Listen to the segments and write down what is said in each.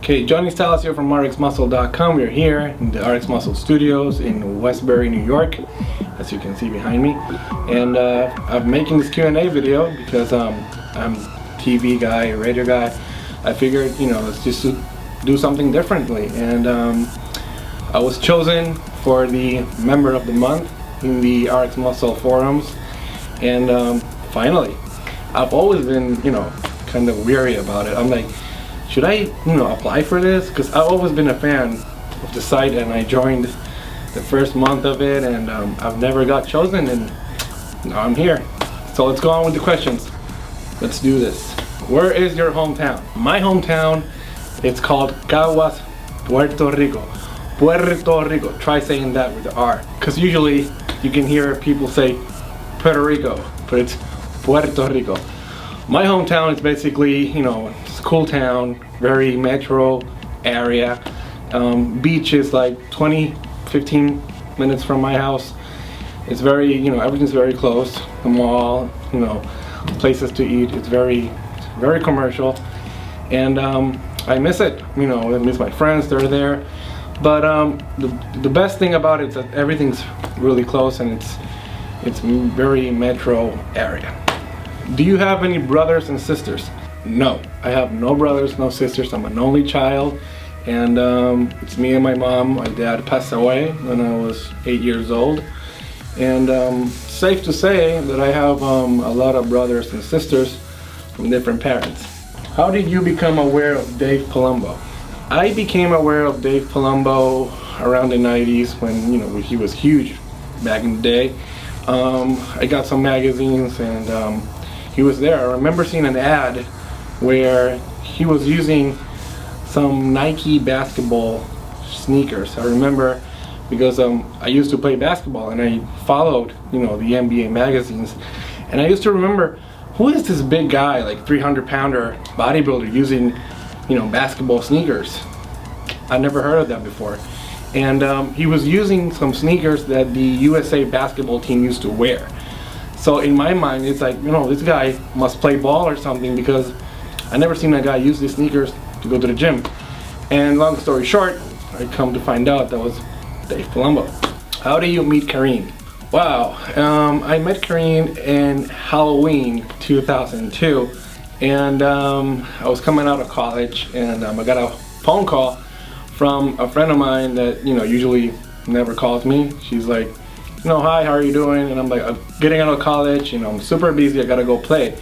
Okay, Johnny Styles here from RXMuscle.com. We're here in the RXMuscle studios in Westbury, New York, as you can see behind me. And I'm making this Q&A video because I'm a TV guy, a radio guy. I figured, let's just do something differently. And I was chosen for the Member of the Month in the RXMuscle forums. And finally, I've always been, kind of weary about it. I'm like, should I, apply for this? Because I've always been a fan of the site, and I joined the first month of it, and I've never got chosen, and now I'm here. So let's go on with the questions. Let's do this. Where is your hometown? My hometown, it's called Caguas, Puerto Rico. Puerto Rico. Try saying that with the R. Because usually you can hear people say Puerto Rico, but it's Puerto Rico. My hometown is basically, it's a cool town, very metro area. Beach is like 15 minutes from my house. It's very, everything's very close. The mall, places to eat. It's very commercial. And I miss it, I miss my friends, they're there. But the best thing about it is that everything's really close, and it's very metro area. Do you have any brothers and sisters? No, I have no brothers, no sisters. I'm an only child, and it's me and my mom. My dad passed away when I was 8 years old, and safe to say that I have a lot of brothers and sisters from different parents. How did you become aware of Dave Palumbo? I became aware of Dave Palumbo around the 90s when he was huge back in the day. I got some magazines, and he was there. I remember seeing an ad where he was using some Nike basketball sneakers. I remember because I used to play basketball, and I followed the NBA magazines, and I used to remember, who is this big guy, like 300-pounder bodybuilder, using basketball sneakers? I never heard of that before. And he was using some sneakers that the USA basketball team used to wear. So in my mind, it's like, this guy must play ball or something, because I never seen a guy use these sneakers to go to the gym. And long story short, I come to find out that was Dave Palumbo. How do you meet Karenne? Wow, I met Karenne in Halloween 2002, and I was coming out of college, and I got a phone call from a friend of mine that usually never calls me. She's like, hi, how are you doing? And I'm like, I'm getting out of college, I'm super busy, I gotta go play.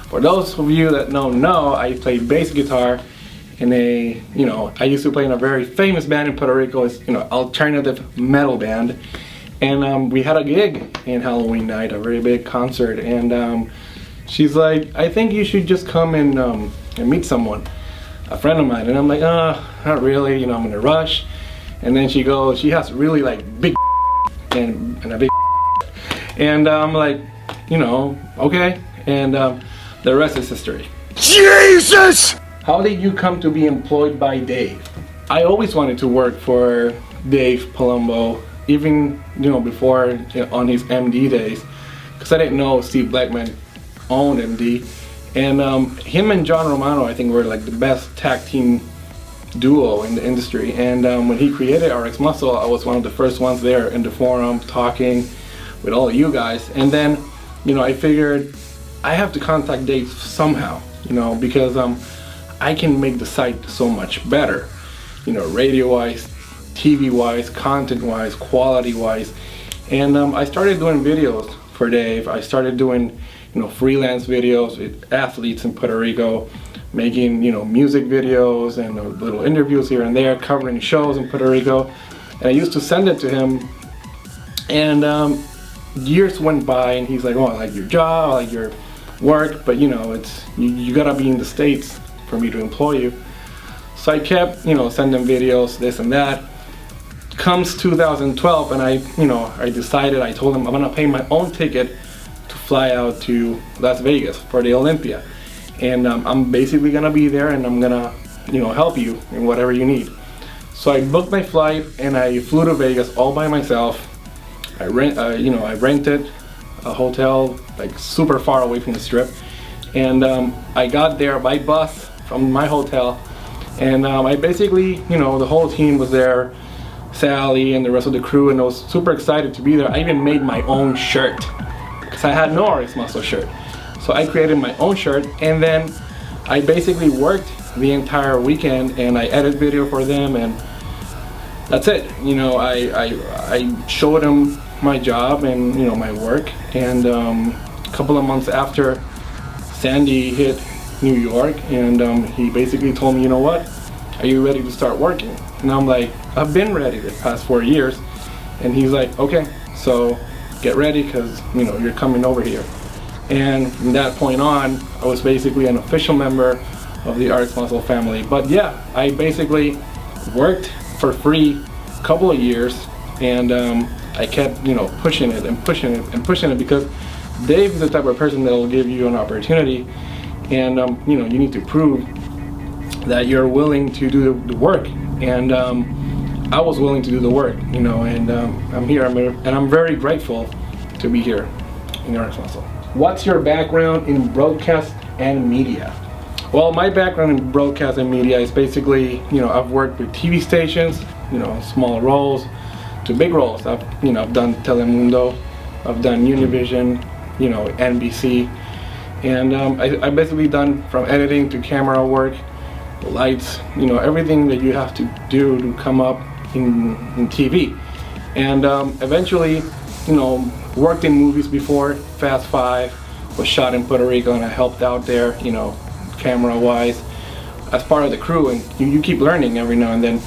For those of you that don't know, I play bass guitar in a, I used to play in a very famous band in Puerto Rico. It's, alternative metal band. And we had a gig in Halloween night, a very big concert. And she's like, I think you should just come and meet someone, a friend of mine. And I'm like, not really, I'm in a rush. And then she goes, she has really like big and a big, and I'm like, okay, and the rest is history. Jesus! How did you come to be employed by Dave? I always wanted to work for Dave Palumbo, even before on his MD days, because I didn't know Steve Blackman owned MD, and him and John Romano, I think, were like the best tag team duo in the industry. And when he created RXMuscle, I was one of the first ones there in the forum talking with all of you guys. And then I figured I have to contact Dave somehow, because I can make the site so much better, radio wise, TV wise, content wise, quality wise. And I started doing videos for Dave. I started doing freelance videos with athletes in Puerto Rico, making music videos and little interviews here and there, covering shows in Puerto Rico. And I used to send it to him, and years went by, and he's like, oh, I like your job, I like your work, but it's you gotta be in the States for me to employ you. So I kept sending videos, this and that. Comes 2012, and I decided, I told him I'm gonna pay my own ticket to fly out to Las Vegas for the Olympia. And I'm basically gonna be there, and I'm gonna help you in whatever you need. So I booked my flight, and I flew to Vegas all by myself. I rented a hotel like super far away from the strip, and I got there by bus from my hotel And I basically, you know, the whole team was there, Sally and the rest of the crew, and I was super excited to be there. I even made my own shirt because I had no RXMuscle shirt. So I created my own shirt, and then I basically worked the entire weekend and I edited video for them, and that's it. You know, I showed them my job and, you know, my work. And a couple of months after, Sandy hit New York, and he basically told me, you know what, are you ready to start working? And I'm like, I've been ready the past 4 years. And he's like, okay, so get ready, because, you know, you're coming over here. And from that point on, I was basically an official member of the RXMuscle family. But yeah, I basically worked for free a couple of years, and I kept, you know, pushing it and pushing it and pushing it, because Dave is the type of person that will give you an opportunity, and you know, you need to prove that you're willing to do the work. And I was willing to do the work, you know, and I'm here, and I'm very grateful to be here in RXMuscle. What's your background in broadcast and media? Well, my background in broadcast and media is basically, you know, I've worked with TV stations, you know, small roles to big roles. I've done Telemundo, I've done Univision, you know, NBC, and I basically done from editing to camera work, lights, you know, everything that you have to do to come up in TV. And eventually, you know, worked in movies before. Fast 5 was shot in Puerto Rico, and I helped out there, you know, camera wise, as part of the crew. And you keep learning every now and then.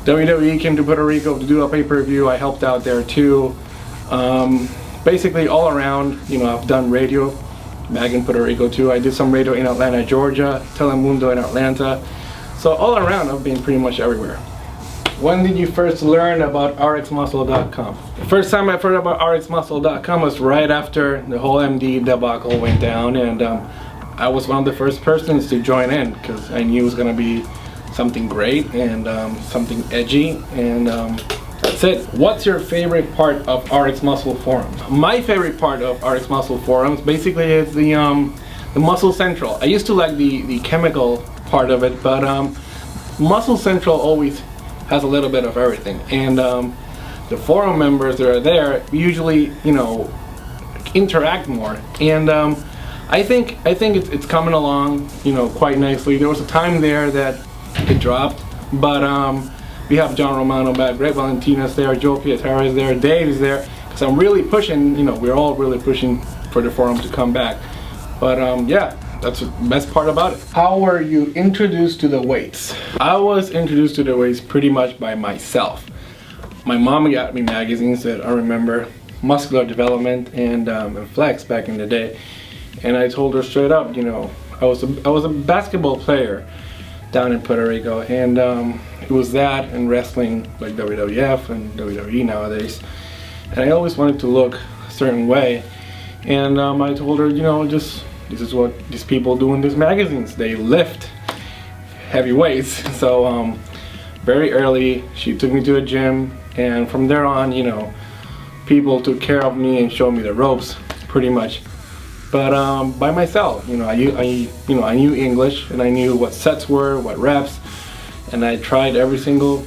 WWE came to Puerto Rico to do a pay-per-view. I helped out there too. Basically all around, you know, I've done radio back in Puerto Rico too. I did some radio in Atlanta, Georgia, Telemundo in Atlanta. So all around, I've been pretty much everywhere. When did you first learn about RXMuscle.com? The first time I heard about RXMuscle.com was right after the whole MD debacle went down, and I was one of the first persons to join in, because I knew it was going to be something great and something edgy, and that's it. What's your favorite part of RXMuscle forums? My favorite part of RXMuscle forums basically is the Muscle Central. I used to like the chemical part of it, but Muscle Central always has a little bit of everything, and the forum members that are there usually, you know, interact more, and I think it's coming along, you know, quite nicely. There was a time there that it dropped, but we have John Romano back, Greg Valentina's there, Joe Pietara is there, Dave is there, because I'm really pushing, you know, we're all really pushing for the forum to come back. But yeah, that's the best part about it. How were you introduced to the weights? I was introduced to the weights pretty much by myself. My mom got me magazines that I remember, Muscular Development and Flex back in the day, and I told her straight up, you know, I was a basketball player down in Puerto Rico, and it was that and wrestling, like WWF and WWE nowadays, and I always wanted to look a certain way, and I told her, you know, just this is what these people do in these magazines. They lift heavy weights. So very early, she took me to a gym, and from there on, you know, people took care of me and showed me the ropes, pretty much. But by myself, you know, I knew English, and I knew what sets were, what reps, and I tried every single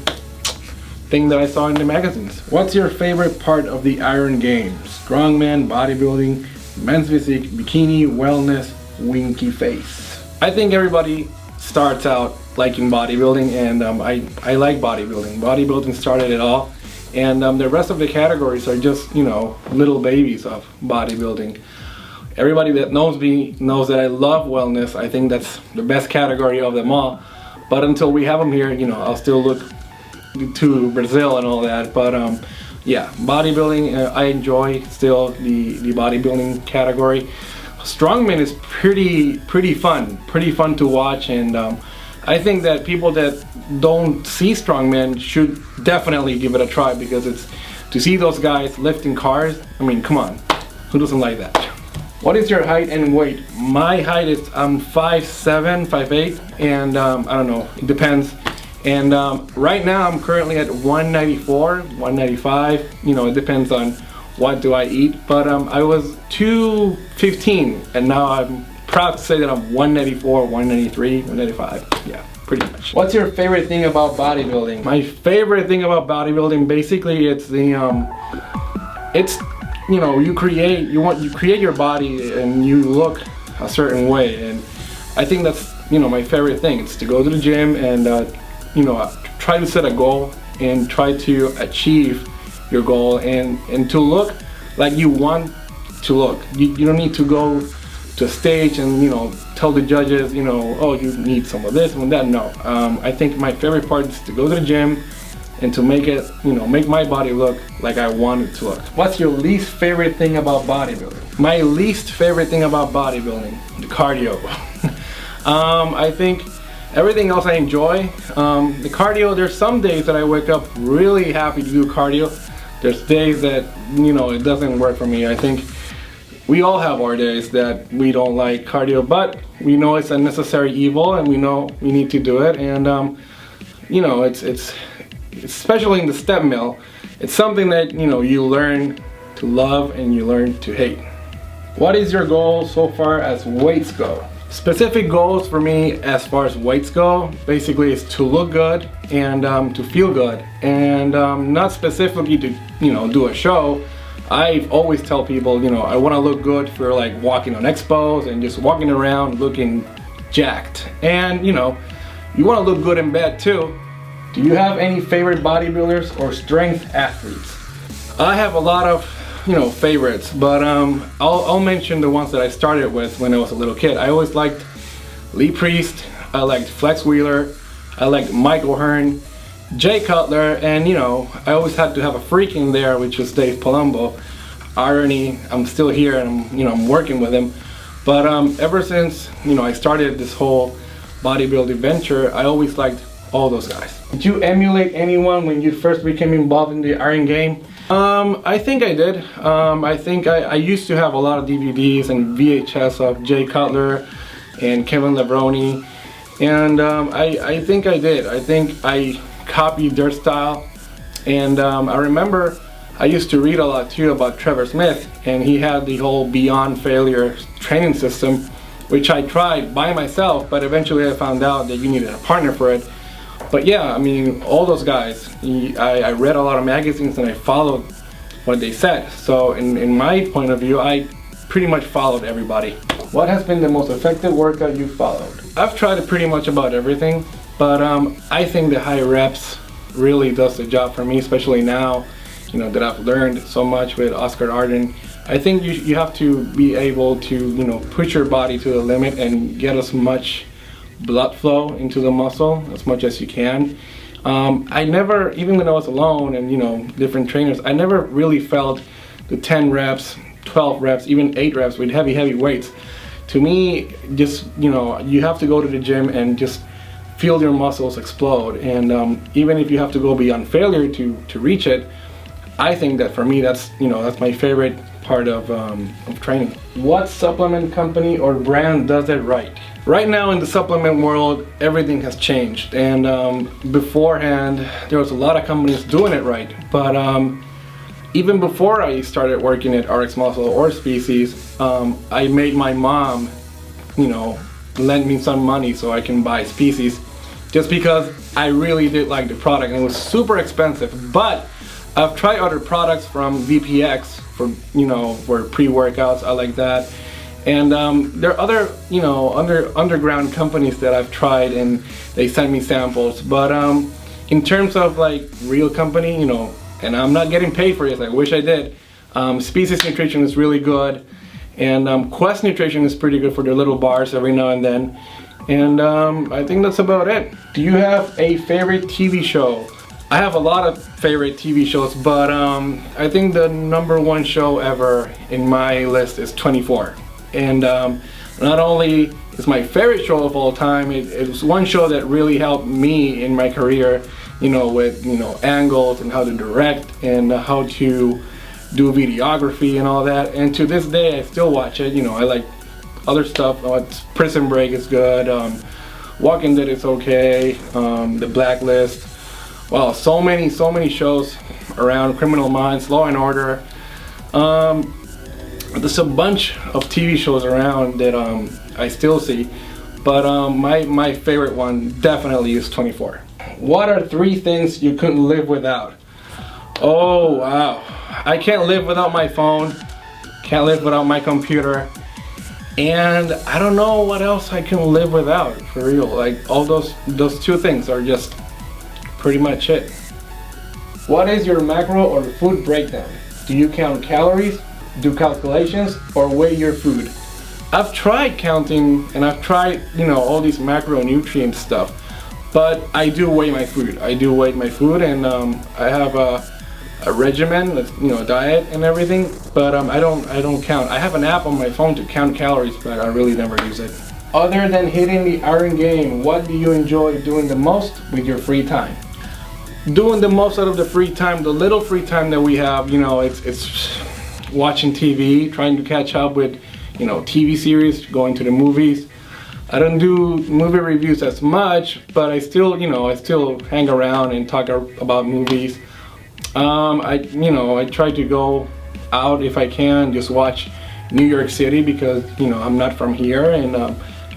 thing that I saw in the magazines. What's your favorite part of the Iron Games? Strongman, bodybuilding, men's physique, bikini, wellness, winky face. I think everybody starts out liking bodybuilding, and I like bodybuilding. Bodybuilding started it all, and the rest of the categories are just, you know, little babies of bodybuilding. Everybody that knows me knows that I love wellness. I think that's the best category of them all. But until we have them here, you know, I'll still look to Brazil and all that. But yeah, bodybuilding, I enjoy still the bodybuilding category. Strongman is pretty fun to watch, and I think that people that don't see strongman should definitely give it a try, because it's to see those guys lifting cars. I mean, come on, who doesn't like that? What is your height and weight? My height is 5'7", 5'8", and I don't know, it depends. And right now I'm currently at 194, 195. You know, it depends on what do I eat. But I was 215, and now I'm proud to say that I'm 194, 193, 195. Yeah. pretty much. What's your favorite thing about bodybuilding? My favorite thing about bodybuilding, basically, it's the you know, you create your body and you look a certain way, and I think that's, you know, my favorite thing. It's to go to the gym and you know, try to set a goal and try to achieve your goal and to look like you want to look. You don't need to go to a stage and, you know, tell the judges, you know, oh, you need some of this and that. No, I think my favorite part is to go to the gym and to make it, you know, make my body look like I want it to look. What's your least favorite thing about bodybuilding? My least favorite thing about bodybuilding, the cardio. I think everything else I enjoy. The cardio, there's some days that I wake up really happy to do cardio. There's days that, you know, it doesn't work for me. I think we all have our days that we don't like cardio, but we know it's a necessary evil and we know we need to do it. And you know, it's especially in the step mill, it's something that, you know, you learn to love and you learn to hate. What is your goal so far as weights go? Specific goals for me as far as weights go, basically, is to look good and to feel good, and not specifically to, you know, do a show. I always tell people, you know, I want to look good for like walking on expos and just walking around looking jacked. And, you know, you want to look good in bed too. Do you have any favorite bodybuilders or strength athletes? I have a lot of, you know, favorites, but I'll mention the ones that I started with when I was a little kid. I always liked Lee Priest, I liked Flex Wheeler, I liked Mike O'Hearn, Jay Cutler, and, you know, I always had to have a freak in there, which was Dave Palumbo. Irony, I'm still here and I'm working with him. But ever since, you know, I started this whole bodybuilding venture, I always liked all those guys. Did you emulate anyone when you first became involved in the iron game? I think I did. I think I used to have a lot of DVDs and VHS of Jay Cutler and Kevin Levrone, and I think I did. I think I copied their style, and I remember I used to read a lot too about Trevor Smith, and he had the whole Beyond Failure training system, which I tried by myself, but eventually I found out that you needed a partner for it. But yeah, I mean, all those guys, I read a lot of magazines and I followed what they said. So in my point of view, I pretty much followed everybody. What has been the most effective workout you followed? I've tried pretty much about everything, but I think the high reps really does the job for me, especially now, you know, that I've learned so much with Oscar Arden. I think you have to be able to, you know, push your body to the limit and get as much blood flow into the muscle as much as you can. I never, even when I was alone and, you know, different trainers, I never really felt the 10 reps, 12 reps, even 8 reps with heavy weights. To me, just, you know, you have to go to the gym and just feel your muscles explode. And even if you have to go beyond failure to reach it, I think that for me, that's, you know, that's my favorite part of training. What supplement company or brand does it right? Right now in the supplement world, everything has changed, and beforehand there was a lot of companies doing it right, but even before I started working at RXMuscle or Species, I made my mom, you know, lend me some money so I can buy Species, just because I really did like the product, and it was super expensive. But I've tried other products from VPX for, you know, for pre-workouts. I like that. And there are other, you know, underground companies that I've tried, and they send me samples. But in terms of like real company, you know, and I'm not getting paid for this, I wish I did. Species Nutrition is really good, and Quest Nutrition is pretty good for their little bars every now and then. And I think that's about it. Do you have a favorite TV show? I have a lot of favorite TV shows, but I think the #1 show ever in my list is 24. And not only is my favorite show of all time, it was one show that really helped me in my career, you know, with, you know, angles and how to direct and how to do videography and all that. And to this day, I still watch it. You know, I like other stuff. Prison Break is good. Walking Dead is okay. The Blacklist. Wow, so many shows around. Criminal Minds, Law and Order. There's a bunch of TV shows around that I still see, but my favorite one definitely is 24. What are 3 things you couldn't live without? Oh wow, I can't live without my phone, can't live without my computer, and I don't know what else I can live without, for real. Like all those 2 things are just pretty much it. What is your macro or food breakdown? Do you count calories, do calculations, or weigh your food? I've tried counting and I've tried, all these macronutrient stuff, but I do weigh my food. I do weigh my food, and I have a regimen, a diet and everything, but I don't count. I have an app on my phone to count calories, but I really never use it. Other than hitting the iron game, what do you enjoy doing the most with your free time? Doing the most out of the free time, the little free time that we have, it's watching TV, trying to catch up with, TV series, going to the movies. I don't do movie reviews as much, but I still hang around and talk about movies. I try to go out if I can, just watch New York City, because I'm not from here, and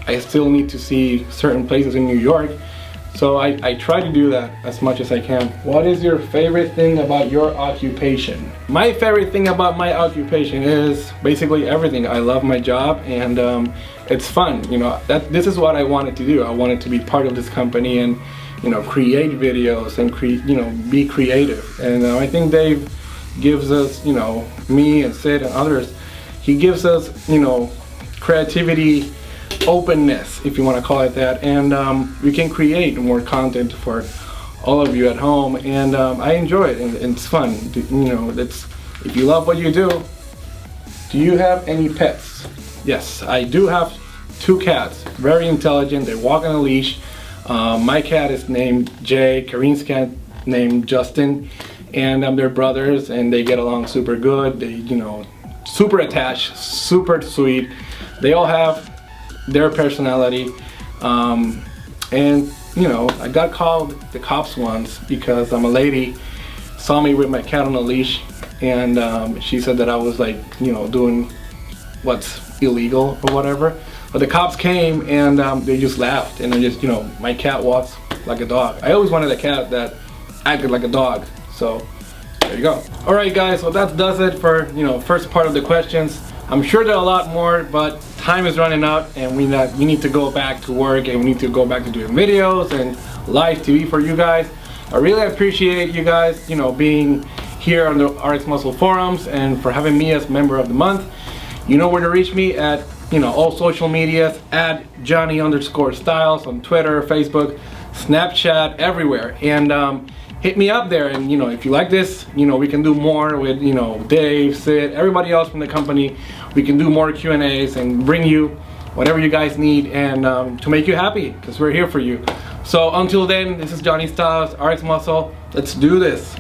I still need to see certain places in New York. So I try to do that as much as I can. What is your favorite thing about your occupation? My favorite thing about my occupation is basically everything. I love my job, and it's fun. This is what I wanted to do. I wanted to be part of this company and create videos and be creative. And I think Dave gives us, me and Sid and others, he gives us, creativity, openness, if you want to call it that, and we can create more content for all of you at home, and I enjoy it, and it's fun. If you love what you do you have any pets? Yes, I do have 2 cats, very intelligent. They walk on a leash. My cat is named Jay, Karenne's cat named Justin, and they're brothers, and they get along super good. They, super attached, super sweet. They all have their personality, and I got called the cops once because a lady saw me with my cat on a leash, and she said that I was doing what's illegal or whatever. But the cops came, and they just laughed, and my cat walks like a dog. I always wanted a cat that acted like a dog, so there you go. All right guys, so that does it for first part of the questions. I'm sure there are a lot more, but time is running out, and we need to go back to work, and we need to go back to doing videos and live TV for you guys. I really appreciate you guys, being here on the RX Muscle forums, and for having me as member of the month. You know where to reach me at, all social medias, at Johnny_Styles on Twitter, Facebook, Snapchat, everywhere. And hit me up there, and if you like this, we can do more with Dave, Sid, everybody else from the company. We can do more Q&As and bring you whatever you guys need, and to make you happy, because we're here for you. So until then, this is Johnny Styles, RX Muscle. Let's do this.